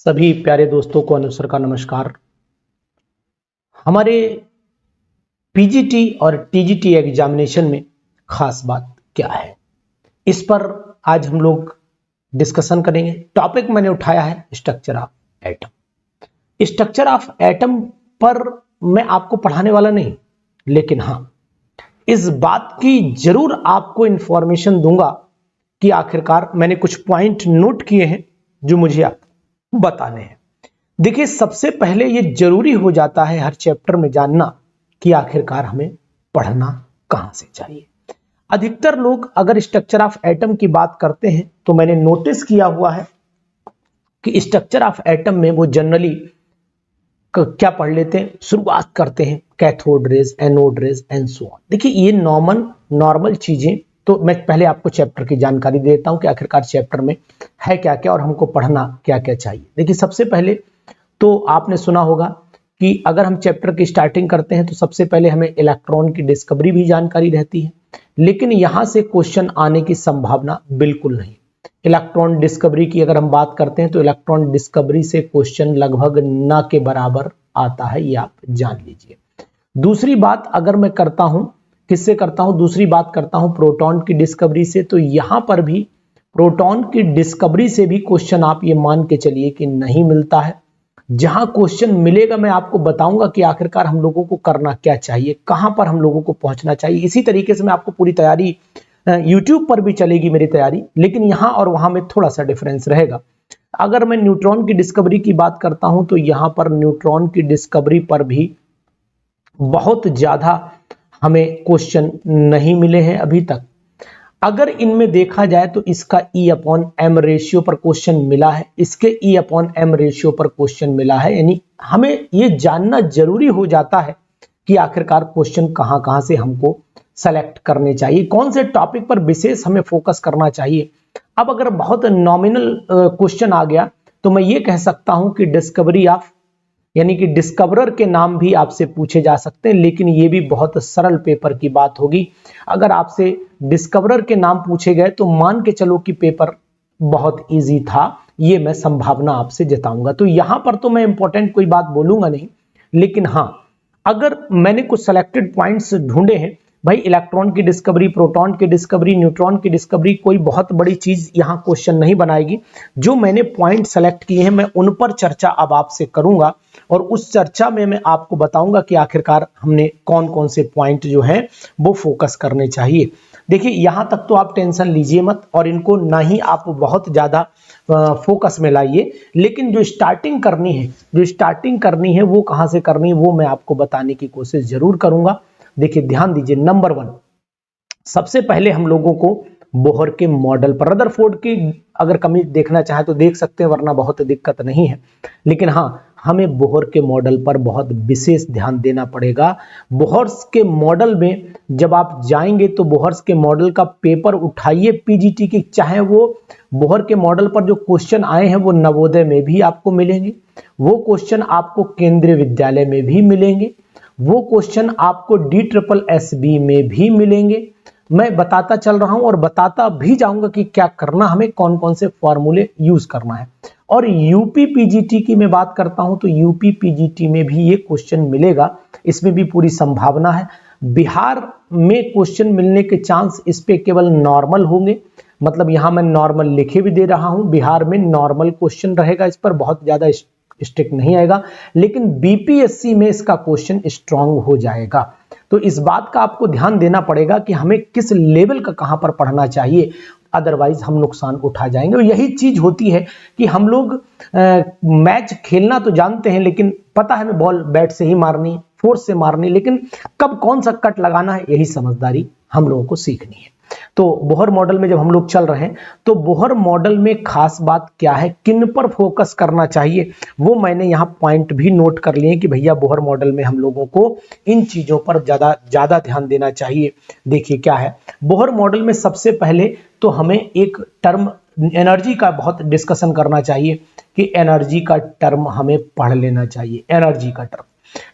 सभी प्यारे दोस्तों को अनुसर का नमस्कार। हमारे पीजीटी और टीजीटी एग्जामिनेशन में खास बात क्या है, इस पर आज हम लोग डिस्कशन करेंगे। टॉपिक मैंने उठाया है structure of atom. Structure of atom पर मैं आपको पढ़ाने वाला नहीं, लेकिन हाँ इस बात की जरूर आपको इंफॉर्मेशन दूंगा कि आखिरकार मैंने कुछ पॉइंट नोट किए हैं जो मुझे आपको बताने हैं। देखिए, सबसे पहले ये जरूरी हो जाता है हर चैप्टर में जानना कि आखिरकार हमें पढ़ना कहां से चाहिए। अधिकतर लोग अगर स्ट्रक्चर ऑफ एटम की बात करते हैं तो मैंने नोटिस किया हुआ है कि स्ट्रक्चर ऑफ एटम में वो जनरली क्या पढ़ लेते हैं, शुरुआत करते हैं cathode rays, anode rays and so on. देखिए, ये नॉर्मल चीजें, तो मैं पहले आपको चैप्टर की जानकारी देता हूं कि आखिरकार चैप्टर में है क्या क्या और हमको पढ़ना क्या क्या चाहिए। देखिए, सबसे पहले तो आपने सुना होगा कि अगर हम चैप्टर की स्टार्टिंग करते हैं तो सबसे पहले हमें इलेक्ट्रॉन की डिस्कवरी भी जानकारी रहती है, लेकिन यहां से क्वेश्चन आने की संभावना बिल्कुल नहीं। इलेक्ट्रॉन डिस्कवरी की अगर हम बात करते हैं तो इलेक्ट्रॉन डिस्कवरी से क्वेश्चन लगभग न के बराबर आता है, ये आप जान लीजिए। दूसरी बात अगर मैं करता हूं, किससे करता हूं, दूसरी बात करता हूं प्रोटॉन की डिस्कवरी से, तो यहां पर भी प्रोटॉन की डिस्कवरी से भी क्वेश्चन आप ये मान के चलिए कि नहीं मिलता है। जहां क्वेश्चन मिलेगा मैं आपको बताऊंगा कि आखिरकार हम लोगों को करना क्या चाहिए, कहां पर हम लोगों को पहुंचना चाहिए। इसी तरीके से मैं आपको पूरी तैयारी YouTube पर भी चलेगी मेरी तैयारी, लेकिन यहां और वहां में थोड़ा सा डिफरेंस रहेगा। अगर मैं न्यूट्रॉन की डिस्कवरी की बात करता हूं तो यहां पर न्यूट्रॉन की डिस्कवरी पर भी बहुत ज्यादा हमें क्वेश्चन नहीं मिले हैं अभी तक। अगर इनमें देखा जाए तो इसका E/m रेशियो पर क्वेश्चन मिला है, इसके E/m रेशियो पर क्वेश्चन मिला है, यानी हमें यह जानना जरूरी हो जाता है कि आखिरकार क्वेश्चन कहां कहां से हमको सेलेक्ट करने चाहिए, कौन से टॉपिक पर विशेष हमें फोकस करना चाहिए। अब अगर बहुत नॉमिनल क्वेश्चन आ गया तो मैं ये कह सकता हूं कि डिस्कवरी ऑफ, यानी कि डिस्कवरर के नाम भी आपसे पूछे जा सकते हैं, लेकिन ये भी बहुत सरल पेपर की बात होगी। अगर आपसे डिस्कवरर के नाम पूछे गए तो मान के चलो कि पेपर बहुत इजी था, ये मैं संभावना आपसे जताऊंगा। तो यहां पर तो मैं इंपॉर्टेंट कोई बात बोलूंगा नहीं, लेकिन हाँ अगर मैंने कुछ सेलेक्टेड पॉइंट्स ढूंढे हैं, भाई इलेक्ट्रॉन की डिस्कवरी, प्रोटॉन की डिस्कवरी, न्यूट्रॉन की डिस्कवरी, कोई बहुत बड़ी चीज यहां क्वेश्चन नहीं बनाएगी। जो मैंने पॉइंट सेलेक्ट किए हैं मैं उन पर चर्चा अब आपसे करूंगा और उस चर्चा में मैं आपको बताऊंगा कि आखिरकार हमने कौन कौन से पॉइंट जो हैं वो फोकस करने चाहिए। देखिए, यहां तक तो आप टेंशन लीजिए मत और इनको ना ही आप बहुत ज्यादा फोकस में लाइए, लेकिन जो स्टार्टिंग करनी है वो कहां से करनी है वो मैं आपको बताने की कोशिश जरूर करूंगा। देखिए, ध्यान दीजिए, नंबर 1, सबसे पहले हम लोगों को बोहर के मॉडल पर, रदरफोर्ड की अगर कमी देखना चाहे तो देख सकते हैं, वरना बहुत दिक्कत नहीं है, लेकिन हाँ हमें बोहर के मॉडल पर बहुत विशेष ध्यान देना पड़ेगा। बोहर्स के मॉडल में जब आप जाएंगे तो बोहर्स के मॉडल का पेपर उठाइए पीजीटी की, चाहे वो बोहर के मॉडल पर जो क्वेश्चन आए हैं वो नवोदय में भी आपको मिलेंगे, वो क्वेश्चन आपको केंद्रीय विद्यालय में भी मिलेंगे, वो क्वेश्चन आपको DSSB में भी मिलेंगे। मैं बताता चल रहा हूं और बताता भी जाऊंगा कि क्या करना, हमें कौन कौन से फॉर्मूले यूज करना है। और यूपी पीजीटी की मैं बात करता हूं तो यूपी पीजीटी में भी ये क्वेश्चन मिलेगा, इसमें भी पूरी संभावना है। बिहार में क्वेश्चन मिलने के चांस इस पे केवल नॉर्मल होंगे, मतलब यहां मैं नॉर्मल लिखे भी दे रहा हूं, बिहार में नॉर्मल क्वेश्चन रहेगा, इस पर बहुत ज्यादा स्ट्रिक्ट नहीं आएगा, लेकिन बीपीएससी में इसका क्वेश्चन स्ट्रांग हो जाएगा। तो इस बात का आपको ध्यान देना पड़ेगा कि हमें किस लेवल का कहां पर पढ़ना चाहिए, अदरवाइज हम नुकसान उठा जाएंगे। और यही चीज होती है कि हम लोग मैच खेलना तो जानते हैं, लेकिन पता है हमें बॉल बैट से ही मारनी, फोर्स से मारनी, लेकिन कब कौन सा कट लगाना है यही समझदारी हम लोगों को सीखनी है। तो बोहर मॉडल में जब हम लोग चल रहे हैं तो बोहर मॉडल में खास बात क्या है, किन पर फोकस करना चाहिए, वो मैंने यहाँ पॉइंट भी नोट कर लिए कि भैया बोहर मॉडल में हम लोगों को इन चीजों पर ज्यादा ध्यान देना चाहिए। देखिए क्या है, बोहर मॉडल में सबसे पहले तो हमें एक टर्म एनर्जी का बहुत डिस्कशन करना चाहिए कि एनर्जी का टर्म हमें पढ़ लेना चाहिए। एनर्जी का टर्म,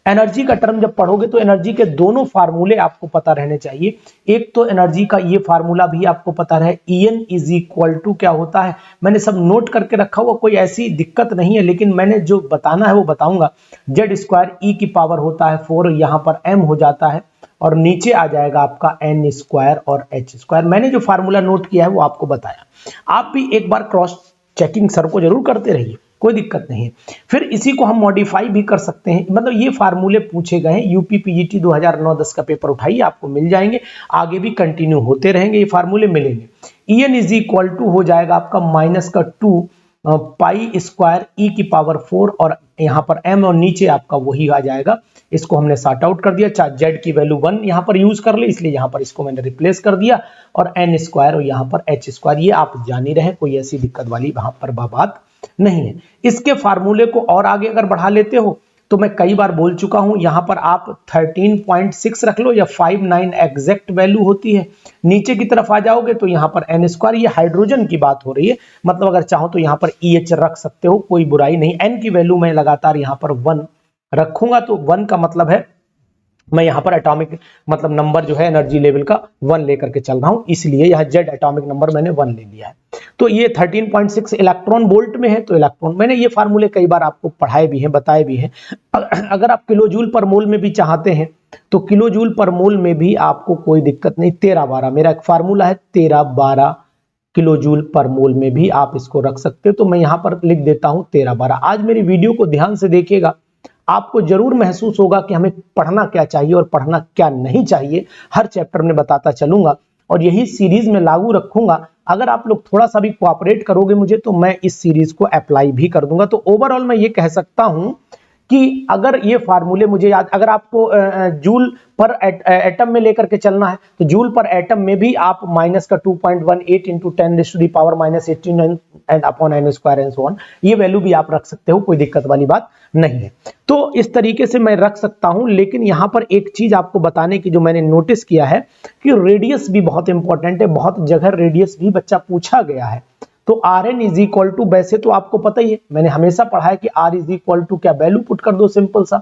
एनर्जी का टर्म जब पढ़ोगे तो एनर्जी के दोनों फार्मूले आपको पता रहने चाहिए। एक तो एनर्जी का ये फार्मूला भी आपको पता रहे, En इज इक्वल टू क्या होता है, मैंने सब नोट करके रखा हुआ, कोई ऐसी दिक्कत नहीं है, लेकिन मैंने जो बताना है वो बताऊंगा। जेड स्क्वायर ई की पावर होता है 4, यहां पर m हो जाता है और नीचे आ जाएगा आपका n स्क्वायर और h स्क्वायर। मैंने जो फार्मूला नोट किया है वो आपको बताया, आप भी एक बार क्रॉस चेकिंग सर को जरूर करते रहिए, कोई दिक्कत नहीं है। फिर इसी को हम मॉडिफाई भी कर सकते हैं, मतलब ये फार्मूले पूछे गए हैं, यूपी पीजीटी 2009-10 का पेपर उठाइए, आपको मिल जाएंगे, आगे भी कंटिन्यू होते रहेंगे, ये फार्मूले मिलेंगे। En इज इक्वल टू हो जाएगा आपका माइनस का 2 पाई स्क्वायर ई की पावर 4 और यहाँ पर m और नीचे आपका वही आ जाएगा, इसको हमने सॉर्ट आउट कर दिया, चाहे जेड की वैल्यू 1 यहाँ पर यूज कर ले, इसलिए यहाँ पर इसको मैंने रिप्लेस कर दिया, और n स्क्वायर और यहाँ पर h स्क्वायर, ये आप जान ही रहे, कोई ऐसी दिक्कत वाली वहां पर बात नहीं है। इसके फार्मूले को और आगे अगर बढ़ा लेते हो तो मैं कई बार बोल चुका हूं, यहां पर आप 13.6 रख लो या 59 एग्जैक्ट वैल्यू होती है। नीचे की तरफ आ जाओगे तो यहां पर n स्क्वायर, ये हाइड्रोजन की बात हो रही है, मतलब अगर चाहो तो यहां पर EH रख सकते हो, कोई बुराई नहीं। n की वैल्यू मैं लगातार यहां पर 1 रखूंगा, तो 1 का मतलब है मैं यहां पर एटॉमिक मतलब नंबर जो है एनर्जी लेवल का 1 लेकर के चल रहा हूं, इसलिए यह जेड एटॉमिक नंबर मैंने 1 ले लिया है। तो ये 13.6 इलेक्ट्रॉन वोल्ट में है, तो इलेक्ट्रॉन, मैंने ये फार्मूले कई बार आपको पढ़ाए भी हैं, बताए भी हैं। अगर आप किलो जूल पर मोल में भी चाहते हैं तो किलो जूल पर मोल में भी आपको कोई दिक्कत नहीं, 13-12 मेरा एक फार्मूला है, 13-12 किलो जूल पर मोल में भी आप इसको रख सकते हो, तो मैं यहां पर लिख देता हूं 13-12। आज मेरी वीडियो को ध्यान से देखिएगा, आपको जरूर महसूस होगा कि हमें पढ़ना क्या चाहिए और पढ़ना क्या नहीं चाहिए, हर चैप्टर में बताता चलूंगा और यही सीरीज में लागू रखूंगा। अगर आप लोग थोड़ा सा भी कोऑपरेट करोगे मुझे तो मैं इस सीरीज को अप्लाई भी कर दूंगा। तो ओवरऑल मैं ये कह सकता हूं कि अगर ये फार्मूले मुझे याद, अगर आपको जूल पर एटम में लेकर के चलना है तो जूल पर एटम में भी आप माइनस का 2.18 into 10⁻⁻18 and upon n square and so on, ये वैल्यू भी आप रख सकते हो, कोई दिक्कत वाली बात नहीं है। तो इस तरीके से मैं रख सकता हूं, लेकिन यहां पर एक चीज आपको बताने की जो मैंने नोटिस किया है कि रेडियस भी बहुत इंपॉर्टेंट है, बहुत जगह रेडियस भी बच्चा पूछा गया है। तो Rn इज इक्वल टू, वैसे तो आपको पता ही है, मैंने हमेशा पढ़ा है कि R इज इक्वल टू क्या, वैल्यू पुट कर दो सिंपल सा,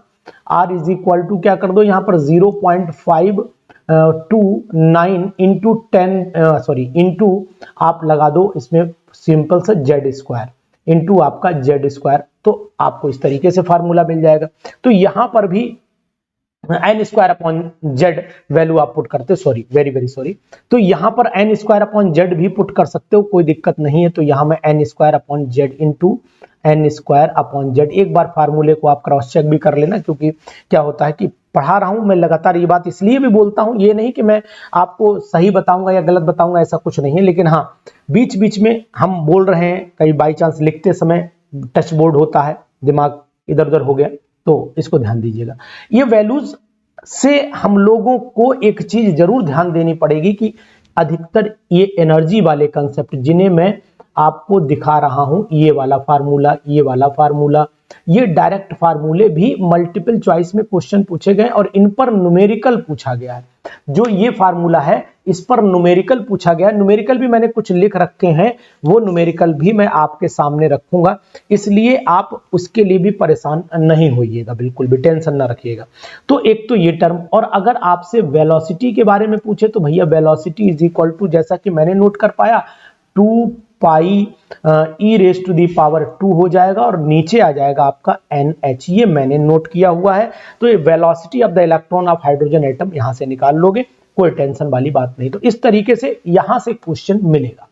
R इज इक्वल टू क्या कर दो, यहां पर 0.529 इंटू 10 इंटू आप लगा दो इसमें सिंपल सा जेड स्क्वायर इंटू आपका जेड स्क्वायर, तो आपको इस तरीके से फार्मूला मिल जाएगा। तो यहां पर भी n square upon Z value आप पुट करते, सॉरी वेरी सॉरी, तो यहां पर n स्क्वायर अपॉन जेड भी पुट कर सकते हो, कोई दिक्कत नहीं है। तो यहां मैं n square upon Z into n square upon Z, एक बार फार्मूले को आप क्रॉस चेक भी कर लेना, क्योंकि क्या होता है कि पढ़ा रहा हूं मैं लगातार, ये बात इसलिए भी बोलता हूं, ये नहीं कि मैं आपको सही बताऊंगा या गलत बताऊंगा, ऐसा कुछ नहीं है, लेकिन हाँ बीच बीच में हम बोल रहे हैं, कई बाई चांस लिखते समय टच बोर्ड होता है, दिमाग इधर उधर हो गया, तो इसको ध्यान दीजिएगा। ये वैल्यूज से हम लोगों को एक चीज जरूर ध्यान देनी पड़ेगी कि अधिकतर ये एनर्जी वाले कंसेप्ट जिन्हें मैं आपको दिखा रहा हूं, ये वाला फार्मूला, ये वाला फार्मूला, ये डायरेक्ट फार्मूले भी मल्टीपल चॉइस में क्वेश्चन पूछे गए और इन पर न्यूमेरिकल पूछा गया है। जो ये फार्मूला है इस पर न्यूमेरिकल पूछा गया, न्यूमेरिकल भी मैंने कुछ लिख रखे हैं, वो न्यूमेरिकल भी मैं आपके सामने रखूंगा, इसलिए आप उसके लिए भी परेशान नहीं होइएगा, बिल्कुल भी टेंशन ना रखिएगा। तो एक तो ये टर्म, और अगर आपसे वेलोसिटी के बारे में पूछे तो भैया वेलोसिटी इज इक्वल टू, जैसा कि मैंने नोट कर पाया, 2 पाई e raise to the power 2 हो जाएगा और नीचे आ जाएगा आपका NH, ये मैंने नोट किया हुआ है। तो ये velocity of the electron of hydrogen atom यहां से निकाल लोगे, कोई टेंशन वाली बात नहीं। तो इस तरीके से यहां से क्वेश्चन मिलेगा,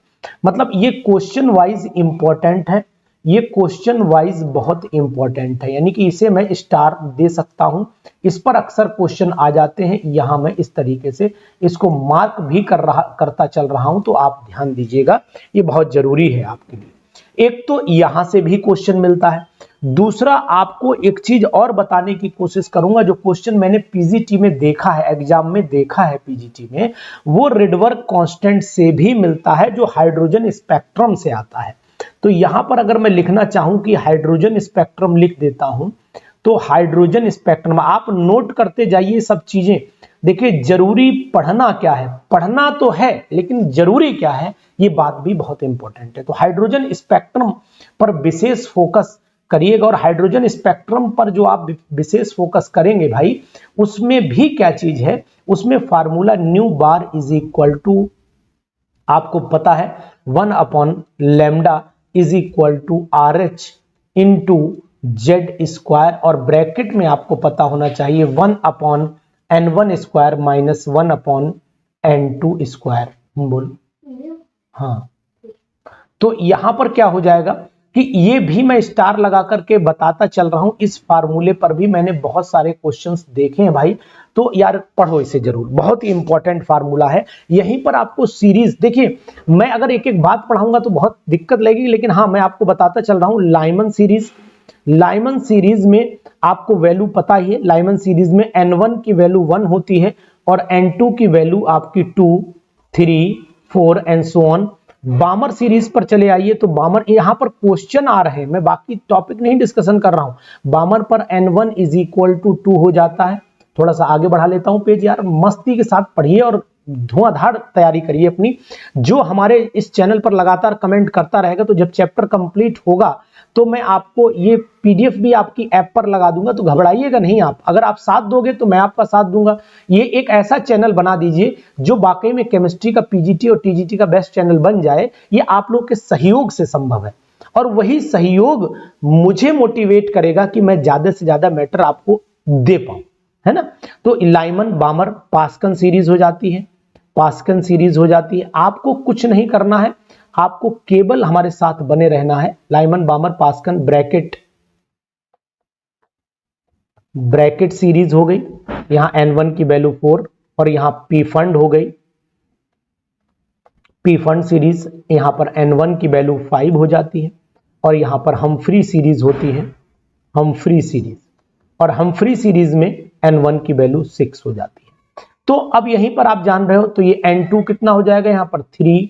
मतलब ये क्वेश्चन वाइज इंपॉर्टेंट है, ये क्वेश्चन वाइज बहुत इंपॉर्टेंट है, यानी कि इसे मैं स्टार दे सकता हूं, इस पर अक्सर क्वेश्चन आ जाते हैं, यहां मैं इस तरीके से इसको मार्क भी करता चल रहा हूं, तो आप ध्यान दीजिएगा, ये बहुत जरूरी है आपके लिए। एक तो यहां से भी क्वेश्चन मिलता है, दूसरा आपको एक चीज और बताने की कोशिश करूंगा, जो क्वेश्चन मैंने पीजीटी में देखा है, एग्जाम में देखा है पीजीटी में, वो रेडबर्ग कांस्टेंट से भी मिलता है, जो हाइड्रोजन स्पेक्ट्रम से आता है। तो यहां पर अगर मैं लिखना चाहूं कि हाइड्रोजन स्पेक्ट्रम लिख देता हूं, तो हाइड्रोजन स्पेक्ट्रम आप नोट करते जाइए सब चीजें। देखिए जरूरी पढ़ना क्या है, पढ़ना तो है लेकिन जरूरी क्या है, ये बात भी बहुत इंपॉर्टेंट है। तो हाइड्रोजन स्पेक्ट्रम पर विशेष फोकस करिएगा। और हाइड्रोजन स्पेक्ट्रम पर जो आप विशेष फोकस करेंगे भाई, उसमें भी क्या चीज है, उसमें formula nu bar is equal to, आपको पता है 1 upon lambda is equal to R H into Z square, और ब्रैकेट में आपको पता होना चाहिए 1 upon n1 square minus 1 upon n2 square. बोल हाँ, तो यहां पर क्या हो जाएगा कि ये भी मैं स्टार लगा करके बताता चल रहा हूं। इस फार्मूले पर भी मैंने बहुत सारे क्वेश्चंस देखे हैं भाई, तो यार पढ़ो इसे जरूर, बहुत ही इंपॉर्टेंट फार्मूला है। यहीं पर आपको सीरीज, देखिए मैं अगर एक एक बात पढ़ाऊंगा तो बहुत दिक्कत लगेगी, लेकिन हाँ मैं आपको बताता चल रहा हूं। लाइमन सीरीज, लाइमन सीरीज में आपको वैल्यू पता ही है, लाइमन सीरीज में n1 की वैल्यू 1 होती है और n2 की वैल्यू आपकी 2, 3, 4 एंड सो ऑन। बामर सीरीज पर चले आइए, तो बामर, यहां पर क्वेश्चन आ रहे हैं, मैं बाकी टॉपिक नहीं डिस्कशन कर रहा हूं। बामर पर n1 इज इक्वल टू 2 हो जाता है। थोड़ा सा आगे बढ़ा लेता हूं पेज, यार मस्ती के साथ पढ़िए और धुआंधार तैयारी करिए अपनी। जो हमारे इस चैनल पर लगातार कमेंट करता रहेगा, तो जब चैप्टर कंप्लीट होगा तो मैं आपको ये पीडीएफ भी आपकी ऐप पर लगा दूंगा, तो घबराइएगा नहीं आप। अगर आप साथ दोगे तो मैं आपका साथ दूंगा। ये एक ऐसा चैनल बना दीजिए जो वाकई में केमिस्ट्री का पीजीटी और टीजीटी का बेस्ट चैनल बन जाए। ये आप लोग के सहयोग से संभव है, और वही सहयोग मुझे मोटिवेट करेगा कि मैं ज्यादा से ज्यादा मैटर आपको दे पाऊं, है ना। तो लाइमन बामर पास्कन सीरीज हो जाती है, पास्कन सीरीज हो जाती है। आपको कुछ नहीं करना है, आपको केवल हमारे साथ बने रहना है। लाइमन बामर पास्कन ब्रैकेट, ब्रैकेट सीरीज हो गई। यहां n1 की वैल्यू 4 और यहां पी फंड हो गई, पी फंड सीरीज। यहां पर n1 की वैल्यू 5 हो जाती है और यहां पर हमफ्री सीरीज होती है, हमफ्री सीरीज, और हमफ्री सीरीज में n1 की वैल्यू 6 हो जाती है। तो अब यहीं पर आप जान रहे हो, तो ये n2 कितना हो जाएगा, यहां पर 3,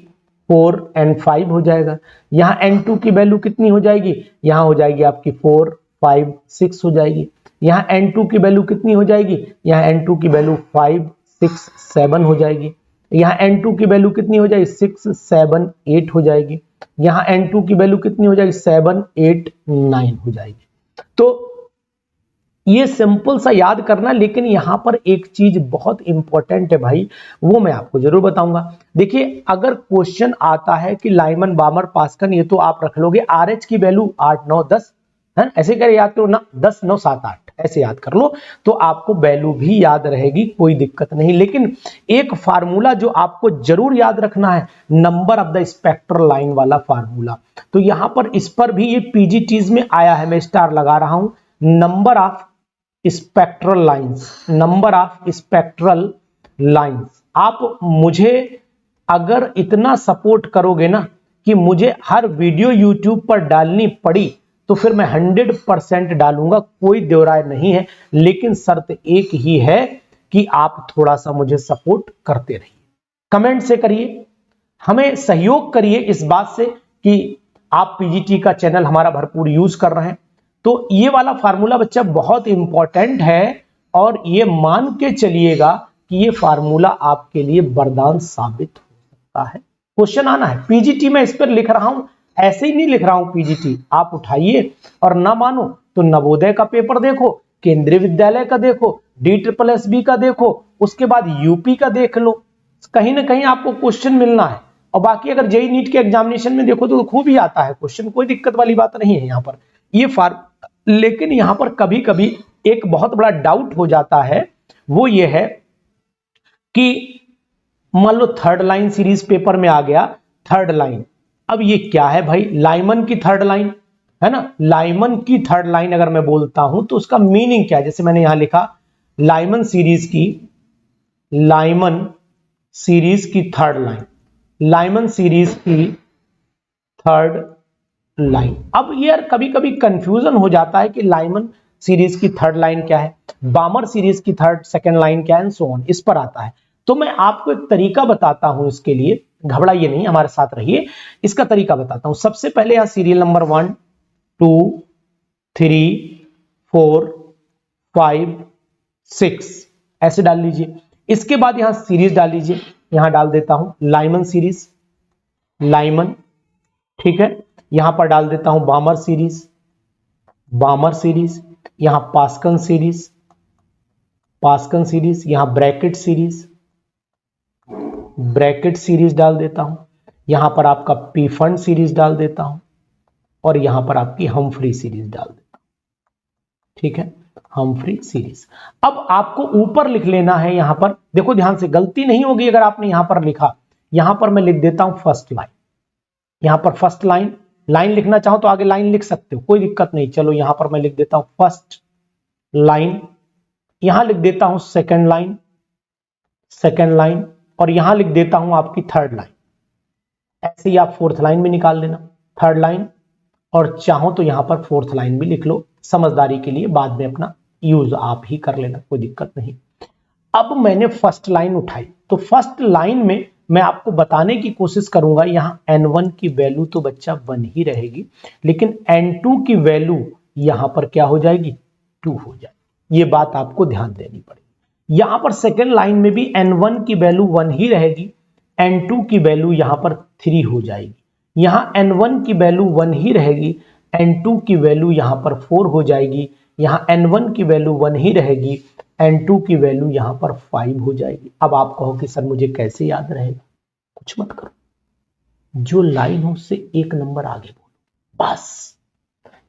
4 एंड 5 हो जाएगा। यहां n2 की वैल्यू कितनी हो जाएगी, यहां हो जाएगी आपकी 4, 5, 6 हो जाएगी। यहां n2 की वैल्यू कितनी हो जाएगी, यहां n2 की वैल्यू 5, 6, 7 हो जाएगी। यहां n2 की वैल्यू कितनी हो जाएगी, 6, 7, 8 हो जाएगी। यहां n2 की वैल्यू कितनी हो जाएगी, 7, 8, 9 हो जाएगी। तो ये सिंपल सा याद करना, लेकिन यहां पर एक चीज बहुत इंपॉर्टेंट है भाई, वो मैं आपको जरूर बताऊंगा। देखिए अगर क्वेश्चन आता है कि लाइमन बामर पास्कन, ये तो आप रख लोगे। आरएच की वैल्यू 8, 9, 10 है, ऐसे कर याद करो ना, 10, 9, 7, 8 ऐसे याद कर लो, तो आपको वैल्यू भी याद रहेगी, कोई दिक्कत नहीं। लेकिन एक फार्मूला जो आपको जरूर याद रखना है, number of the spectral line वाला फार्मूला। तो यहां पर इस पर भी ये पीजीटीज में आया है, मैं स्टार लगा रहा हूं। Number of spectral lines, number of spectral lines. आप मुझे अगर इतना सपोर्ट करोगे ना कि मुझे हर वीडियो यूट्यूब पर डालनी पड़ी, तो फिर मैं 100% डालूंगा, कोई दो राय नहीं है। लेकिन शर्त एक ही है कि आप थोड़ा सा मुझे सपोर्ट करते रहिए, कमेंट से करिए, हमें सहयोग करिए इस बात से कि आप पीजीटी का चैनल हमारा भरपूर यूज कर रहे हैं। तो ये वाला फार्मूला बच्चा बहुत इंपॉर्टेंट है, और ये मान के चलिएगा कि ये फार्मूला आपके लिए वरदान साबित हो सकता है। क्वेश्चन आना है पीजीटी में, इस पर लिख रहा हूं, ऐसे ही नहीं लिख रहा हूं पीजीटी। आप उठाइए, और ना मानो तो नवोदय का पेपर देखो, केंद्रीय विद्यालय का देखो, DSSB का देखो, उसके बाद यूपी का देख लो, कहीं ना कहीं आपको क्वेश्चन मिलना है। और बाकी अगर जेईई नीट के एग्जामिनेशन में देखो तो खूब ही आता है क्वेश्चन, कोई दिक्कत वाली बात नहीं है यहां पर ये लेकिन यहां पर कभी कभी एक बहुत बड़ा डाउट हो जाता है, वो ये है कि मान लो थर्ड लाइन सीरीज पेपर में आ गया, थर्ड लाइन। अब ये क्या है भाई, लाइमन की थर्ड लाइन है ना, लाइमन की थर्ड लाइन अगर मैं बोलता हूं तो उसका मीनिंग क्या है। जैसे मैंने यहां लिखा लाइमन सीरीज की, लाइमन सीरीज की थर्ड लाइन, लाइमन सीरीज की थर्ड लाइन। अब यार कभी कभी कंफ्यूजन हो जाता है कि लाइमन सीरीज की थर्ड लाइन क्या है, बामर सीरीज की सेकंड लाइन क्या है, एंड सो ऑन, इस पर आता है। तो मैं आपको एक तरीका बताता हूं इसके लिए, घबराइए नहीं, हमारे साथ रहिए, इसका तरीका बताता हूं। सबसे पहले यहां सीरियल नंबर 1, 2, 3, 4, 5, 6 ऐसे डाल लीजिए। इसके बाद यहां सीरीज डाल लीजिए, यहां डाल देता हूं लाइमन सीरीज, लाइमन, ठीक है। यहां पर डाल देता हूं बामर सीरीज, बामर सीरीज, यहां पास्कल सीरीज, यहां ब्रैकेट सीरीज डाल देता हूं, यहां पर आपका पीफंड सीरीज डाल देता हूं, और यहां पर आपकी हम्फ्री सीरीज डाल देता हूं। ठीक है, हम्फ्री सीरीज। अब आपको ऊपर लिख लेना है, यहां पर देखो ध्यान से, गलती नहीं होगी अगर आपने यहां पर लिखा। यहां पर मैं लिख देता हूं फर्स्ट लाइन, यहां पर फर्स्ट लाइन, लाइन लिखना चाहो तो आगे लाइन लिख सकते हो, कोई दिक्कत नहीं। चलो यहां पर मैं लिख देता हूं फर्स्ट लाइन, यहां लिख देता हूं सेकंड लाइन, और यहां लिख देता हूं आपकी थर्ड लाइन। ऐसे ही आप फोर्थ लाइन भी निकाल लेना, थर्ड लाइन, और चाहो तो यहां पर फोर्थ लाइन भी लिख लो, समझदारी के लिए बाद में अपना यूज आप ही कर लेना, कोई दिक्कत नहीं। अब मैंने फर्स्ट लाइन उठाई, तो फर्स्ट लाइन में मैं आपको बताने की कोशिश करूंगा, यहां n1 की वैल्यू तो बच्चा 1 ही रहेगी, लेकिन n2 की वैल्यू यहां पर क्या हो जाएगी, 2 हो जाएगी। ये बात आपको ध्यान देनी पड़ेगी। यहां पर सेकेंड लाइन में भी n1 की वैल्यू 1 ही रहेगी, n2 की वैल्यू यहां पर 3 हो जाएगी। यहां n1 की वैल्यू 1 ही रहेगी, n2 की वैल्यू यहां पर 4 हो जाएगी। यहां n1 की वैल्यू 1 ही रहेगी, n2 की वैल्यू यहां पर 5 हो जाएगी। अब आप कहो कि सर मुझे कैसे याद रहेगा, कुछ मत करो, जो लाइन हो उससे एक नंबर आगे बोलो बस।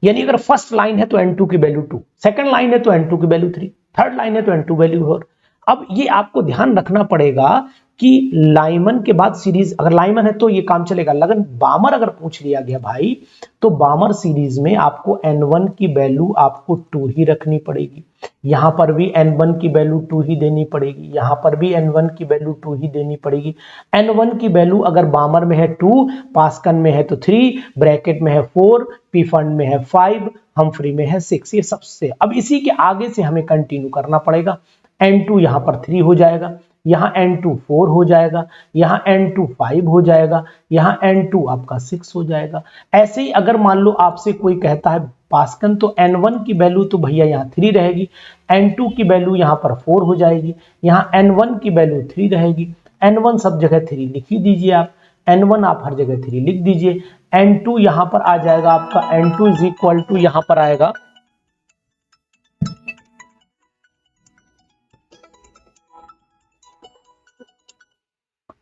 यानी अगर फर्स्ट लाइन है तो n2 की वैल्यू 2, सेकंड लाइन है तो n2 की वैल्यू 3, थर्ड लाइन है तो n2 वैल्यू 4। अब ये आपको ध्यान रखना पड़ेगा कि लाइमन के बाद सीरीज, अगर लाइमन है तो ये काम चलेगा, लेकिन बामर अगर पूछ लिया गया भाई, तो बामर सीरीज में आपको n1 की वैल्यू आपको 2 ही रखनी पड़ेगी, यहां पर भी n1 की वैल्यू 2 ही देनी पड़ेगी, यहां पर भी n1 की वैल्यू 2 ही देनी पड़ेगी। n1 की वैल्यू अगर बामर में है 2, पास्कल में है तो 3, ब्रैकेट में है 4, पी फंड में है 5, हम्फ्री में है 6, ये सबसे। अब इसी के आगे से हमें कंटिन्यू करना पड़ेगा। n2 यहां पर 3 हो जाएगा, यहां n2 4 हो जाएगा, यहां n2 5 हो जाएगा, यहां n2 आपका 6 हो जाएगा। ऐसे ही अगर मान लो आपसे कोई कहता है पास्कल, तो n1 की वैल्यू तो भैया यहां 3 रहेगी, n2 की वैल्यू यहां पर 4 हो जाएगी, यहां n1 की वैल्यू 3 रहेगी, n1 सब जगह 3 लिख ही दीजिए आप, n1 आप हर जगह 3 लिख दीजिए, n2 यहां पर आ जाएगा आपका, n2 इज इक्वल टू यहां पर आएगा,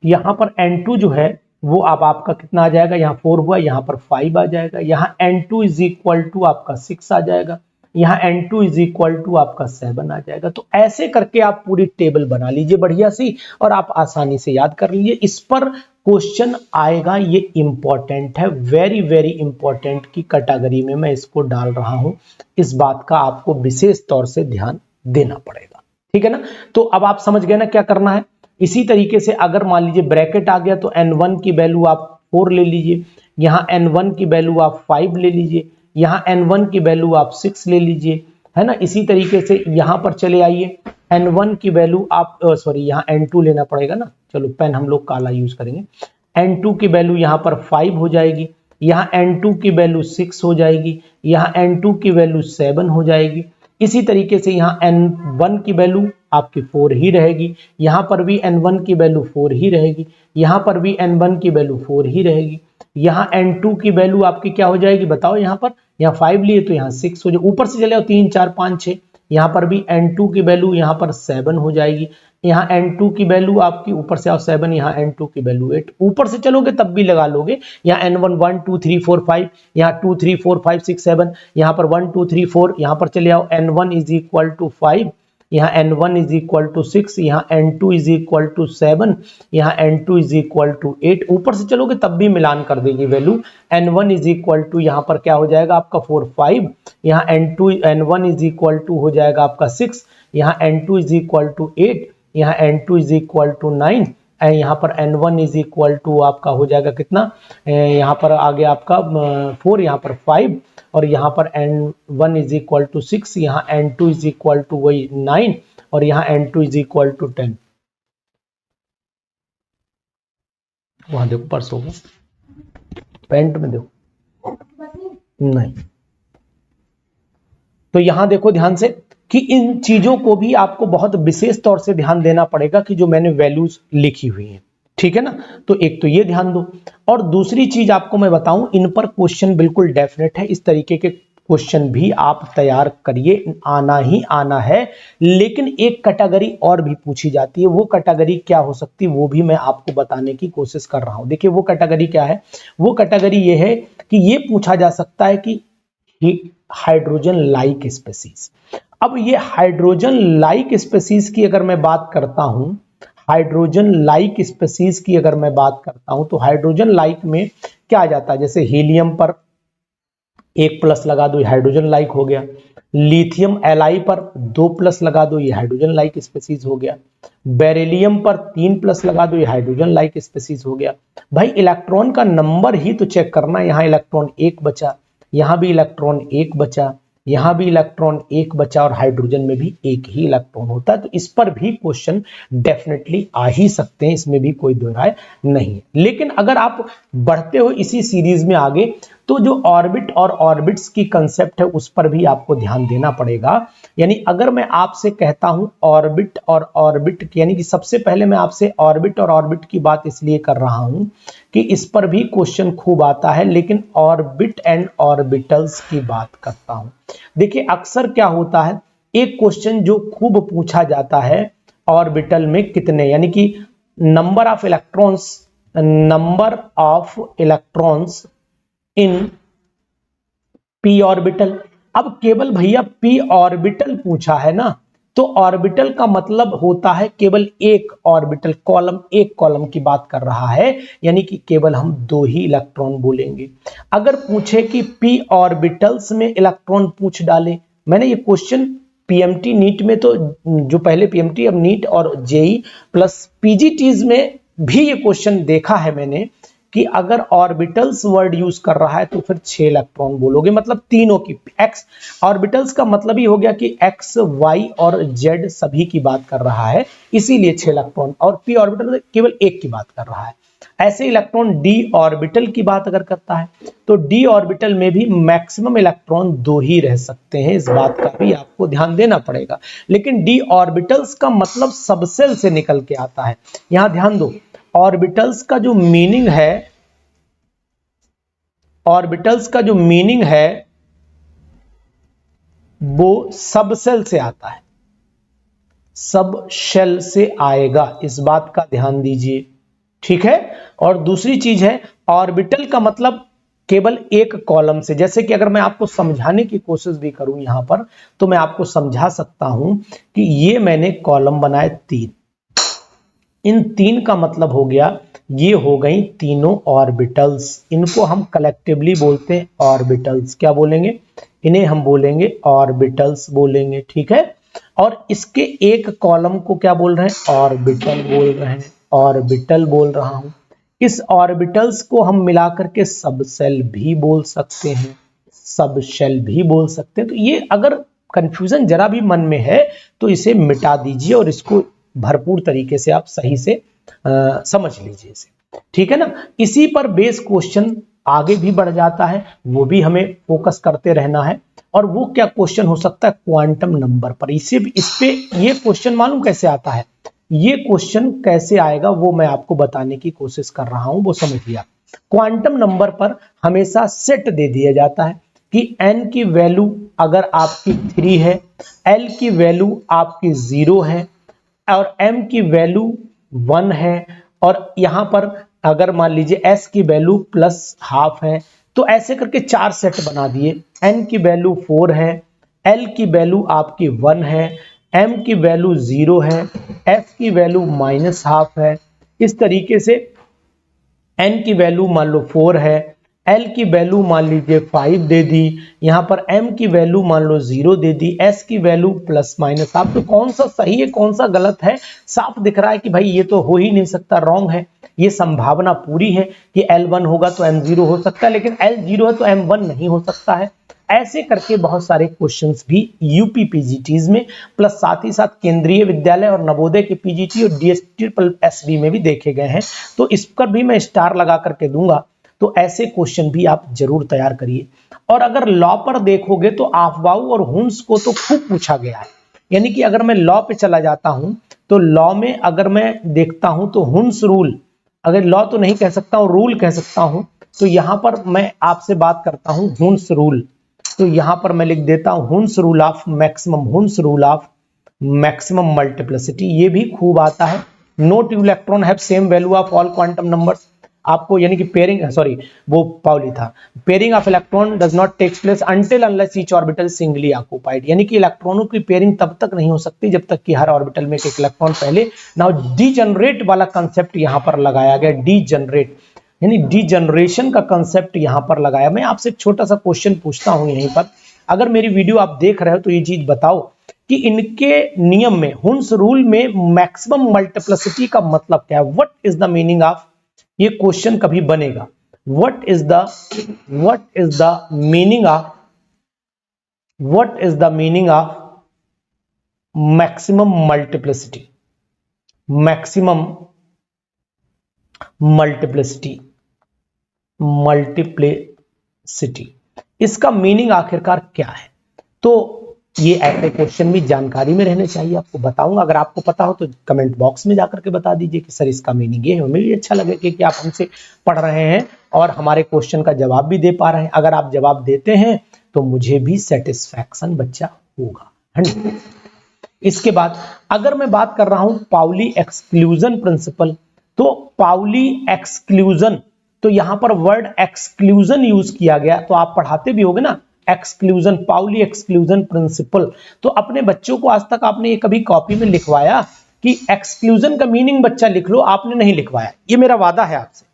यहां पर n2 जो है वो अब आपका कितना आ जाएगा, यहां 4 हुआ, यहां पर 5 आ जाएगा, यहां n2 इज इक्वल टू आपका 6 आ जाएगा, यहां n2 इज इक्वल टू आपका 7 आ जाएगा। तो ऐसे करके आप पूरी टेबल बना लीजिए बढ़िया सी, और आप आसानी से याद कर लीजिए। इस पर क्वेश्चन आएगा, ये इंपॉर्टेंट है, वेरी वेरी इंपॉर्टेंट की कैटेगरी में मैं इसको डाल रहा हूं, इस बात का आपको विशेष तौर से ध्यान देना पड़ेगा। ठीक है ना, तो अब आप समझ गए ना क्या करना है। इसी तरीके से अगर मान लीजिए ब्रैकेट आ गया तो n1 की वैल्यू आप 4 ले लीजिए, यहां n1 की वैल्यू आप 5 ले लीजिए, यहां n1 की वैल्यू आप 6 ले लीजिए, है ना। इसी तरीके से यहां पर चले आइए, n1 की वैल्यू आप सॉरी यहां n2 लेना पड़ेगा ना, चलो पेन हम लोग काला यूज करेंगे, n2 की वैल्यू यहां पर 5 हो जाएगी, यहां n2 की वैल्यू 6 हो जाएगी, यहां n2 की वैल्यू 7 हो जाएगी। इसी तरीके से यहां n1 की वैल्यू आपकी 4 ही रहेगी, यहां पर भी n1 की वैल्यू 4 ही रहेगी, यहां पर भी n1 की वैल्यू 4 ही रहेगी, यहां n2 की वैल्यू आपकी क्या हो जाएगी बताओ, यहां पर यहां 5 लिए तो यहां 6 हो जाए, ऊपर से चले आओ 3 4 5 6, यहां पर भी n2 की वैल्यू यहां पर 7 हो जाएगी, यहाँ n2 की वैल्यू आपकी ऊपर से आओ 7, यहाँ n2 की वैल्यू 8, ऊपर से चलोगे तब भी लगा लोगे, यहाँ n1 1 2 3 4 5, यहाँ 2 3 4 5 6 7, यहाँ पर 1 2 3 4, यहाँ पर चले आओ n1 इज इक्वल टू 5, यहाँ n1 इज इक्वल टू 6, यहाँ n2 इज इक्वल टू 7, यहाँ n2 इज इक्वल टू 8, ऊपर से चलोगे तब भी मिलान कर देगी value, n1 is equal to यहाँ पर क्या हो जाएगा आपका 4 5, यहाँ n1 इज इक्वल टू हो जाएगा आपका 6, यहाँ n2 इज इक्वल टू 8, यहाँ n2 इज इक्वल टू 9, यहाँ पर n1 इज इक्वल टू आपका हो जाएगा कितना, यहाँ पर आगे आपका 4, यहाँ पर 5, और यहाँ पर n1 इज इक्वल टू 6, यहाँ n2 इज इक्वल टू वही 9, और यहाँ n2 इज इक्वल टू 10। वहां देखो पर्स होगा, पेंट में देखो नहीं, तो यहां देखो ध्यान से कि इन चीजों को भी आपको बहुत विशेष तौर से ध्यान देना पड़ेगा कि जो मैंने वैल्यूज लिखी हुई हैं, ठीक है ना। तो एक तो ये ध्यान दो, और दूसरी चीज आपको मैं बताऊं, इन पर क्वेश्चन बिल्कुल डेफिनेट है, इस तरीके के क्वेश्चन भी आप तैयार करिए, आना ही आना है। लेकिन एक कैटेगरी और भी पूछी जाती है, वो कैटेगरी क्या हो सकती है वो भी मैं आपको बताने की कोशिश कर रहा हूं। देखिए वो कैटेगरी क्या है, वो कैटेगरी ये है कि ये पूछा जा सकता है कि हाइड्रोजन लाइक स्पीसीज। अब ये हाइड्रोजन लाइक स्पीसीज की अगर मैं बात करता हूं, हाइड्रोजन लाइक स्पीसीज की अगर मैं बात करता हूं तो हाइड्रोजन लाइक में क्या आ जाता है, जैसे हीलियम पर 1+ लगा दो, ये हाइड्रोजन लाइक हो गया। लिथियम एलआई पर 2+ लगा दो, ये हाइड्रोजन लाइक स्पीसीज हो गया। बेरिलियम पर 3+ लगा दो, ये हाइड्रोजन लाइक स्पीसीज हो गया। भाई इलेक्ट्रॉन का नंबर ही तो चेक करना, यहां इलेक्ट्रॉन 1 बचा, यहां भी इलेक्ट्रॉन 1 बचा, यहां भी इलेक्ट्रॉन 1 बचा, और हाइड्रोजन में भी एक ही इलेक्ट्रॉन होता है। तो इस पर भी क्वेश्चन डेफिनेटली आ ही सकते हैं, इसमें भी कोई दो राय नहीं है। लेकिन अगर आप बढ़ते हो इसी सीरीज में आगे, तो जो ऑर्बिट और ऑर्बिट्स की कंसेप्ट है उस पर भी आपको ध्यान देना पड़ेगा। यानी अगर मैं आपसे कहता हूं ऑर्बिट और ऑर्बिट, यानी कि सबसे पहले मैं आपसे ऑर्बिट और ऑर्बिट की बात इसलिए कर रहा हूं कि इस पर भी क्वेश्चन खूब आता है, लेकिन ऑर्बिट एंड ऑर्बिटल्स की बात करता हूं। देखिए अक्सर क्या होता है, एक क्वेश्चन जो खूब पूछा जाता है, ऑर्बिटल में कितने, यानी कि number of electrons in P orbital. अब केवल भैया पी ऑर्बिटल पूछा है ना, तो ऑर्बिटल का मतलब होता है केवल एक ऑर्बिटल, कॉलम, एक कॉलम की बात कर रहा है, यानी कि केवल हम 2 ही इलेक्ट्रॉन बोलेंगे। अगर पूछे कि पी ऑर्बिटल्स में इलेक्ट्रॉन पूछ डाले, मैंने ये क्वेश्चन पीएमटी नीट में तो, जो पहले पीएमटी अब नीट और जेई प्लस पीजीटीज में भी ये क्वेश्चन देखा है मैंने, कि अगर ऑर्बिटल्स वर्ड यूज कर रहा है तो फिर 6 इलेक्ट्रॉन बोलोगे, मतलब तीनों की। एक्स ऑर्बिटल्स का मतलब ही हो गया कि एक्स, वाई और जेड सभी की बात कर रहा है, इसीलिए 6 इलेक्ट्रॉन, और पी ऑर्बिटल केवल एक की बात कर रहा है। ऐसे इलेक्ट्रॉन डी ऑर्बिटल की बात अगर करता है तो डी ऑर्बिटल में भी मैक्सिमम इलेक्ट्रॉन 2 ही रह सकते हैं, इस बात का भी आपको ध्यान देना पड़ेगा। लेकिन डी ऑर्बिटल्स का मतलब सबसेल से निकल के आता है। यहां ध्यान दो, ऑर्बिटल्स का जो मीनिंग है, ऑर्बिटल्स का जो मीनिंग है वो सबसेल से आता है, सब शेल से आएगा, इस बात का ध्यान दीजिए, ठीक है। और दूसरी चीज है, ऑर्बिटल का मतलब केवल एक कॉलम से। जैसे कि अगर मैं आपको समझाने की कोशिश भी करूं यहां पर, तो मैं आपको समझा सकता हूं कि ये मैंने कॉलम बनाए 3, इन 3 का मतलब हो गया, ये हो गई तीनों ऑर्बिटल्स, इनको हम कलेक्टिवली बोलते हैं ऑर्बिटल्स। क्या बोलेंगे, इन्हें हम बोलेंगे ऑर्बिटल्स बोलेंगे, ठीक है। और इसके एक कॉलम को क्या बोल रहे हैं, ऑर्बिटल बोल रहे हैं, ऑर्बिटल बोल रहा हूं। इस ऑर्बिटल्स को हम मिलाकर के सबसेल भी बोल सकते हैं, सबशेल भी बोल सकते हैं। तो ये अगर कंफ्यूजन जरा भी मन में है तो इसे मिटा दीजिए और इसको भरपूर तरीके से आप सही से समझ लीजिए इसे, ठीक है ना। इसी पर बेस क्वेश्चन आगे भी बढ़ जाता है, वो भी हमें फोकस करते रहना है। और वो क्या क्वेश्चन हो सकता है, क्वांटम नंबर पर। इस पे ये क्वेश्चन मालूम कैसे आता है, ये क्वेश्चन कैसे आएगा वो मैं आपको बताने की कोशिश कर रहा हूं, वो समझिए। क्वांटम नंबर पर हमेशा सेट दे दिया जाता है कि n की वैल्यू अगर आपकी 3 है, l की वैल्यू आपकी 0 है, और m की वैल्यू 1 है, और यहां पर अगर मान लीजिए s की वैल्यू +½ है, तो ऐसे करके 4 सेट बना दिए। n की वैल्यू 4 है, l की वैल्यू आपकी 1 है, m की वैल्यू 0 है, f की वैल्यू -½ है। इस तरीके से n की वैल्यू मान लो 4 है, l की वैल्यू मान लीजिए 5 दे दी, यहां पर m की वैल्यू मान लो 0 दे दी, s की वैल्यू ±। तो कौन सा सही है कौन सा गलत है, साफ दिख रहा है कि भाई ये तो हो ही नहीं सकता, रॉन्ग है। ये संभावना पूरी है कि L1 होगा तो M0 हो सकता है, लेकिन L0 है तो M1 नहीं हो सकता है। ऐसे करके बहुत सारे क्वेश्चंस भी यूपी पीजीटीज में, प्लस साथ ही साथ केंद्रीय विद्यालय और नवोदय के पीजीटी और DST-SB में भी देखे गए हैं। तो इस पर भी मैं स्टार लगा करके दूंगा। तो ऐसे क्वेश्चन भी आप जरूर तैयार करिए। और अगर लॉ पर देखोगे तो आफबाऊ और हुंस को तो खूब पूछा गया है। यानी कि अगर मैं लॉ पे चला जाता हूं तो लॉ में अगर मैं देखता हूं तो हुंस रूल, अगर लॉ तो नहीं कह सकता हूं, रूल कह सकता हूं, तो यहां पर मैं आपसे बात करता हूं हुंस रूल। तो यहां पर मैं लिख देता हूं Hund's rule of maximum multiplicity, ये भी खूब आता है। No two electron have same value of all quantum numbers, आपको यानी कि पेयरिंग, सॉरी वो पाउली था, pairing of electron does not takes place until unless each orbital singly occupied, यानी कि इलेक्ट्रॉनों की पेयरिंग तब तक नहीं हो सकती जब तक कि हर ऑर्बिटल में एक इलेक्ट्रॉन पहले ना। डीजनरेट वाला कंसेप्ट यहां पर लगाया गया, डीजनरेट यानी डीजनरेशन का कंसेप्ट यहां पर लगाया। मैं आपसे एक छोटा सा क्वेश्चन पूछता हूं यहीं पर, अगर मेरी वीडियो आप देख रहे हो तो ये चीज बताओ कि इनके नियम में, हुन्स रूल में मैक्सिमम मल्टीप्लिसिटी का मतलब क्या है? What is the meaning of, ये क्वेश्चन कभी बनेगा, what is the meaning of maximum multiplicity, इसका मीनिंग आखिरकार क्या है? तो ये ऐसे क्वेश्चन भी जानकारी में रहने चाहिए, आपको बताऊंगा। अगर आपको पता हो तो कमेंट बॉक्स में जाकर के बता दीजिए कि सर इसका मीनिंग ये है। हमें भी अच्छा लगे कि आप हमसे पढ़ रहे हैं और हमारे क्वेश्चन का जवाब भी दे पा रहे हैं। अगर आप जवाब देते हैं तो मुझे भी सेटिस्फैक्शन बच्चा होगा। इसके बाद अगर मैं बात कर रहा हूं पाउली एक्सक्लूजन प्रिंसिपल, तो पाउली एक्सक्लूजन, तो यहां पर वर्ड एक्सक्लूजन यूज किया गया, तो आप पढ़ाते भी होगे ना एक्सक्लूजन, पाउली एक्सक्लूजन प्रिंसिपल। तो अपने बच्चों को आज तक आपने ये कभी कॉपी में लिखवाया कि एक्सक्लूजन का मीनिंग बच्चा लिख लो? आपने नहीं लिखवाया। ये मेरा वादा है आपसे,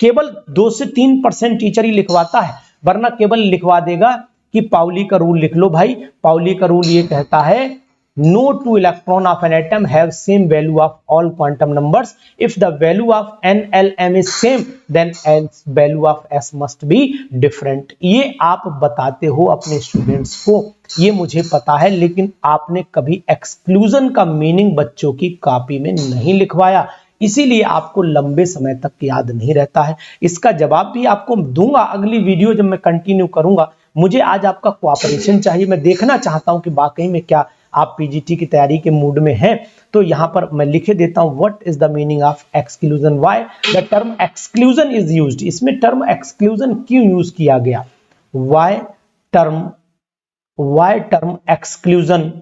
केवल 2 से 3% टीचर ही लिखवाता है, वरना केवल लिखवा देगा कि पाउली का रूल लिख लो। भाई पाउली का रूल ये कहता है no two electron of an atom have same value of all quantum numbers. If the value of n l m is same, then s value of s must be different. ये आप बताते हो अपने students को, ये मुझे पता है, लेकिन आपने कभी एक्सक्लूजन का मीनिंग बच्चों की कॉपी में नहीं लिखवाया, इसीलिए आपको लंबे समय तक याद नहीं रहता है। इसका जवाब भी आपको दूंगा अगली वीडियो जब मैं कंटिन्यू करूंगा। मुझे आज आपका कोऑपरेशन चाहिए, मैं देखना चाहता हूं कि वाकई में क्या आप पीजीटी की तैयारी के मूड में हैं। तो यहां पर मैं लिखे देता हूं what is the meaning of exclusion, why the term exclusion is used. इसमें टर्म एक्सक्लूजन क्यों यूज किया गया? व्हाई टर्म एक्सक्लूजन,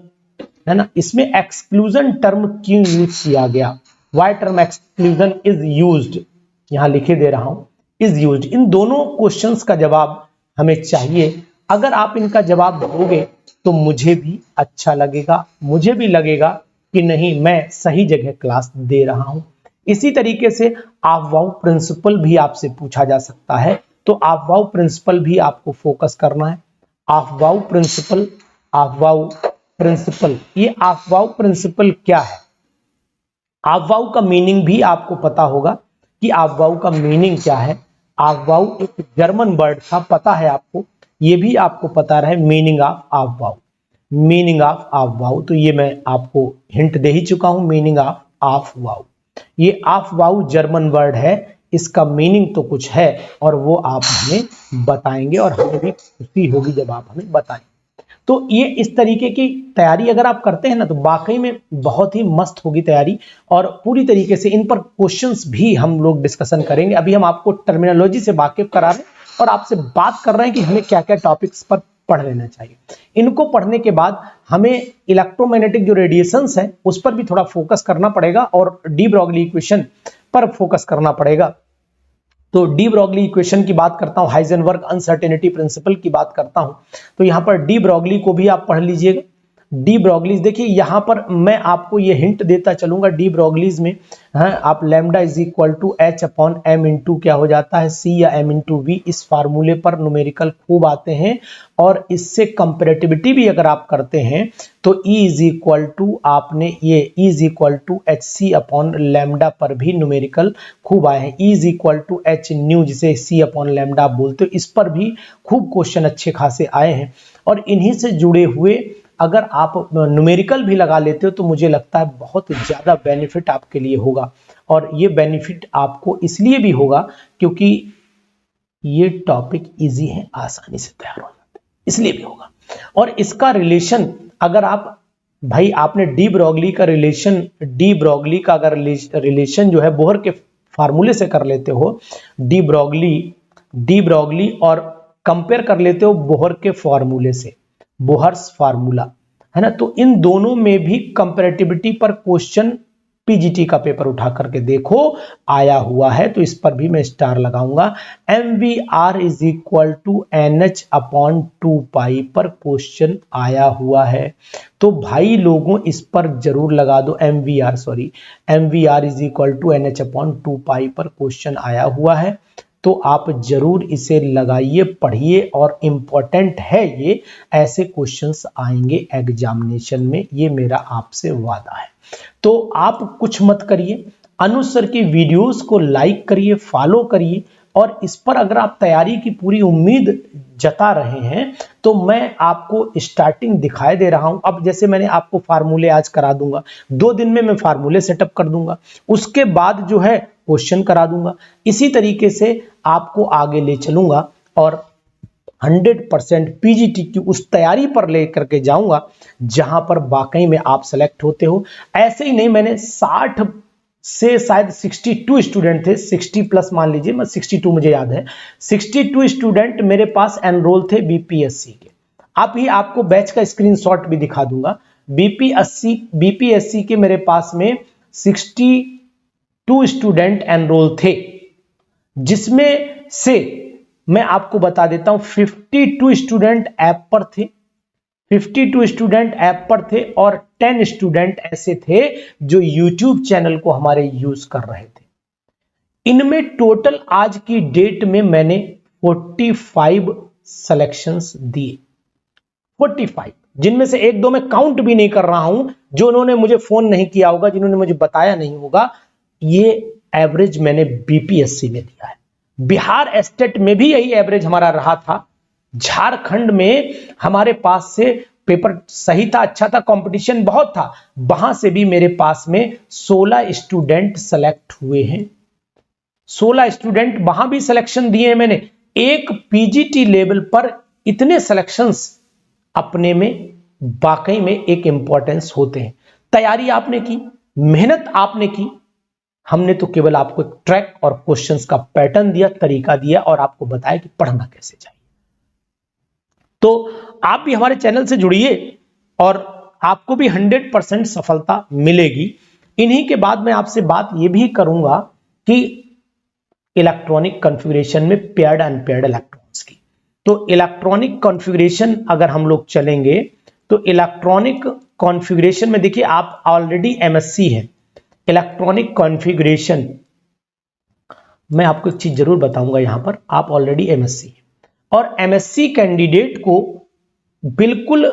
है ना, इसमें एक्सक्लूजन टर्म क्यों यूज किया गया? Why term exclusion is used, यहां लिखे दे रहा हूं इज यूज्ड। इन दोनों क्वेश्चंस का जवाब हमें चाहिए। अगर आप इनका जवाब दोगे तो मुझे भी अच्छा लगेगा, मुझे भी लगेगा कि नहीं मैं सही जगह क्लास दे रहा हूं। इसी तरीके से ऑफ वाउ प्रिंसिपल भी आपसे पूछा जा सकता है, तो ऑफ वाउ प्रिंसिपल भी आपको फोकस करना है। ऑफ वाउ प्रिंसिपल, ये ऑफ वाउ प्रिंसिपल क्या है? ऑफ वाउ का मीनिंग भी आपको पता होगा कि ऑफ वाउ का मीनिंग क्या है। ऑफ वाउ एक जर्मन वर्ड था, पता है आपको, ये भी आपको पता रहे मीनिंग ऑफ ऑफ वाउ। तो ये मैं आपको हिंट दे ही चुका हूं, मीनिंग ऑफ वाउ। ये ऑफ वाउ जर्मन वर्ड है, इसका मीनिंग तो कुछ है और वो आप हमें बताएंगे और हमें भी खुशी होगी जब आप हमें बताएंगे। तो ये इस तरीके की तैयारी अगर आप करते हैं ना तो वाकई में बहुत ही मस्त होगी तैयारी, और पूरी तरीके से इन पर क्वेश्चंस भी हम लोग डिस्कशन करेंगे। अभी हम आपको टर्मिनोलॉजी से वाकिफ करा रहे हैं और आपसे बात कर रहे हैं कि हमें क्या क्या टॉपिक्स पर पढ़ लेना चाहिए। इनको पढ़ने के बाद हमें इलेक्ट्रोमैग्नेटिक जो रेडिएशंस है उस पर भी थोड़ा फोकस करना पड़ेगा और डी ब्रॉगली इक्वेशन पर फोकस करना पड़ेगा। तो डी ब्रॉगली इक्वेशन की बात करता हूं, हाइजेनबर्ग अनसर्टेनिटी प्रिंसिपल की बात करता हूं, तो यहां पर डी ब्रॉगली को भी आप पढ़ लीजिएगा। डी ब्रॉगलीज देखिए यहां पर मैं आपको ये हिंट देता चलूंगा, डी ब्रॉगलीज में आप lambda is equal to h upon m into क्या हो जाता है सी या एम इंटू वी, इस फार्मूले पर न्यूमेरिकल खूब आते हैं और इससे कंपैरेटिविटी भी अगर आप करते हैं तो ई इज इक्वल टू, आपने ये E is equal to h c upon lambda पर भी न्यूमेरिकल खूब आए हैं। E is equal to h nu जिसे सी अपॉन लैम्डा आप बोलते हो, इस पर भी खूब क्वेश्चन अच्छे खासे आए हैं। और इन्हीं से जुड़े हुए अगर आप न्यूमेरिकल भी लगा लेते हो तो मुझे लगता है बहुत ज्यादा बेनिफिट आपके लिए होगा। और ये बेनिफिट आपको इसलिए भी होगा क्योंकि ये टॉपिक इजी है, आसानी से तैयार हो जाते हैं, इसलिए भी होगा। और इसका रिलेशन अगर आप, भाई आपने डी ब्रॉगली का अगर रिलेशन जो है बोहर के फार्मूले से कर लेते हो, डी ब्रॉगली और कंपेयर कर लेते हो बोहर के फॉर्मूले से, बोहर्स फार्मूला, है ना। तो इन दोनों में भी कंपैरेटिविटी पर क्वेश्चन पीजीटी का पेपर उठा करके देखो, आया हुआ है, तो इस पर भी मैं स्टार लगाऊंगा। MVR is equal to NH upon 2 पर क्वेश्चन आया हुआ है। तो भाई लोगों इस पर जरूर लगा दो MVR is equal to NH upon 2 पर क्वेश्चन आया हुआ है, तो आप जरूर इसे लगाइए, पढ़िए, और इंपॉर्टेंट है ये, ऐसे क्वेश्चंस आएंगे एग्जामिनेशन में, ये मेरा आपसे वादा है। तो आप कुछ मत करिए, अनुज सर की वीडियोस को लाइक करिए, फॉलो करिए, और इस पर अगर आप तैयारी की पूरी उम्मीद जता रहे हैं तो मैं आपको स्टार्टिंग दिखाई दे रहा हूं। अब जैसे मैंने आपको फार्मूले आज करा दूंगा, 2 दिन में मैं फार्मूले सेटअप कर दूंगा, उसके बाद जो है क्वेश्चन करा दूंगा। इसी तरीके से आपको आगे ले चलूंगा और 100% पीजीटी की उस तैयारी पर लेकर के जाऊंगा जहां पर वाकई में आप सेलेक्ट होते हो। ऐसे ही नहीं, मैंने 60 से शायद 62 स्टूडेंट थे, 60 प्लस मान लीजिए, मैं 62 मुझे याद है, 62 स्टूडेंट मेरे पास एनरोल थे बीपीएससी के। आप ही आपको बैच का स्क्रीनशॉट भी दिखा दूंगा। बीपीएससी के मेरे पास में 62 स्टूडेंट एनरोल थे, जिसमें से मैं आपको बता देता हूं 52 स्टूडेंट ऐप पर थे, 52 स्टूडेंट ऐप पर थे, और 10 स्टूडेंट ऐसे थे जो यूट्यूब चैनल को हमारे यूज कर रहे थे। इनमें टोटल आज की डेट में मैंने 45 सिलेक्शंस दिए, 45, जिनमें से 1-2 मैं काउंट भी नहीं कर रहा हूं, जो उन्होंने मुझे फोन नहीं किया होगा, जिन्होंने मुझे बताया नहीं होगा। ये एवरेज मैंने बीपीएससी में दिया है। बिहार स्टेट में भी यही एवरेज हमारा रहा था। झारखंड में हमारे पास से पेपर सही था, अच्छा था, कंपटीशन बहुत था, वहां से भी मेरे पास में 16 स्टूडेंट सेलेक्ट हुए हैं। 16 स्टूडेंट वहां भी सिलेक्शन दिए हैं मैंने। एक पीजीटी लेवल पर इतने सिलेक्शंस अपने में वाकई में एक इंपॉर्टेंस होते हैं। तैयारी आपने की, मेहनत आपने की, हमने तो केवल आपको एक ट्रैक और क्वेश्चंस का पैटर्न दिया, तरीका दिया, और आपको बताया कि पढ़ना कैसे चाहिए। तो आप भी हमारे चैनल से जुड़िए और आपको भी 100% सफलता मिलेगी। इन्हीं के बाद मैं आपसे बात यह भी करूंगा कि इलेक्ट्रॉनिक कॉन्फ़िगरेशन में पेयर्ड अनपेयर्ड इलेक्ट्रॉन्स की। तो इलेक्ट्रॉनिक कॉन्फ़िगरेशन अगर हम लोग चलेंगे तो इलेक्ट्रॉनिक कॉन्फ़िगरेशन में देखिए, आप ऑलरेडी एमएससी हैं। इलेक्ट्रॉनिक कॉन्फ़िगरेशन मैं आपको एक चीज जरूर बताऊंगा, यहां पर आप ऑलरेडी एमएससी हैं, और एमएससी कैंडिडेट को बिल्कुल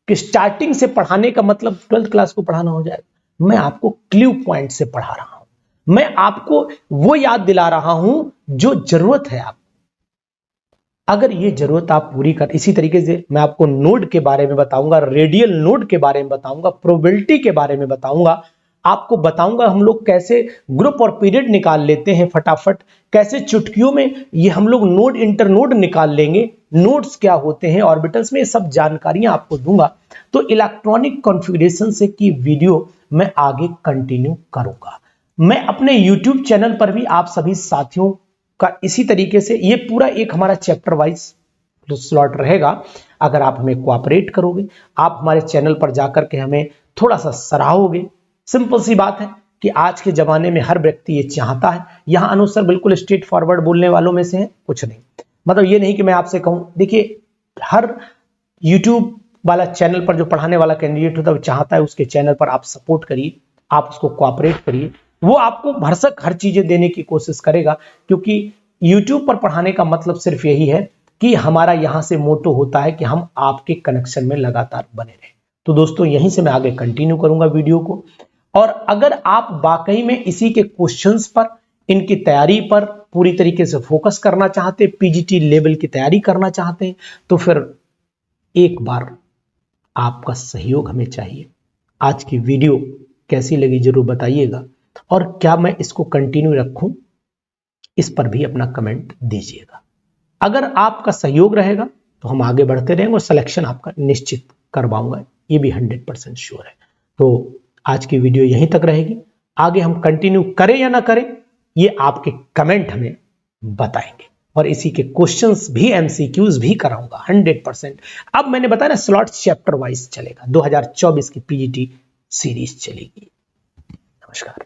स्टार्टिंग से पढ़ाने का मतलब 12th क्लास को पढ़ाना हो जाएगा। मैं आपको क्ल्यू पॉइंट से पढ़ा रहा हूं, मैं आपको वो याद दिला रहा हूं जो जरूरत है आपको। अगर ये जरूरत आप पूरी कर, इसी तरीके से मैं आपको नोड के बारे में बताऊंगा, रेडियल नोड के बारे में बताऊंगा, प्रोबेबिलिटी के बारे में बताऊंगा, आपको बताऊंगा हम लोग कैसे ग्रुप और पीरियड निकाल लेते हैं फटाफट, कैसे चुटकियों में ये हम लोग नोड इंटर नोड निकाल लेंगे, नोड्स क्या होते हैं ऑर्बिटल्स में, ये सब जानकारियां आपको दूंगा। तो इलेक्ट्रॉनिक कॉन्फ़िगरेशन से की वीडियो मैं आगे कंटिन्यू करूंगा। मैं अपने यूट्यूब चैनल पर भी आप सभी साथियों का इसी तरीके से, ये पूरा एक हमारा चैप्टर वाइज स्लॉट रहेगा। अगर आप हमें कोऑपरेट करोगे, आप हमारे चैनल पर जाकर के हमें थोड़ा सा सराहोगे, सिंपल सी बात है कि आज के जमाने में हर व्यक्ति ये चाहता है। यहां अनुज सर बिल्कुल स्ट्रेट फॉरवर्ड बोलने वालों में से हैं, कुछ नहीं, मतलब ये नहीं कि मैं आपसे कहूं, देखिए हर यूट्यूब वाला चैनल पर जो पढ़ाने वाला कैंडिडेट होता है वो चाहता है उसके चैनल पर आप सपोर्ट करिए, आप उसको कोऑपरेट करिए, वो आपको भरसक हर चीजें देने की कोशिश करेगा। क्योंकि यूट्यूब पर पढ़ाने का मतलब सिर्फ यही है कि हमारा यहां से मोटो होता है कि हम आपके कनेक्शन में लगातार बने रहें। तो दोस्तों यहीं से मैं आगे कंटिन्यू करूंगा वीडियो को, और अगर आप वाकई में इसी के क्वेश्चंस पर, इनकी तैयारी पर पूरी तरीके से फोकस करना चाहते हैं, पीजीटी लेवल की तैयारी करना चाहते हैं, तो फिर एक बार आपका सहयोग हमें चाहिए। आज की वीडियो कैसी लगी जरूर बताइएगा, और क्या मैं इसको कंटिन्यू रखूं इस पर भी अपना कमेंट दीजिएगा। अगर आपका सहयोग रहेगा तो हम आगे बढ़ते रहेंगे और सिलेक्शन आपका निश्चित करवाऊंगा, ये भी 100% श्योर है। तो आज की वीडियो यहीं तक रहेगी, आगे हम कंटिन्यू करें या ना करें ये आपके कमेंट हमें बताएंगे। और इसी के क्वेश्चंस भी एमसीक्यूज भी कराऊंगा 100%। अब मैंने बताया ना स्लॉट चैप्टर वाइज चलेगा, 2024 की पीजीटी सीरीज चलेगी। नमस्कार।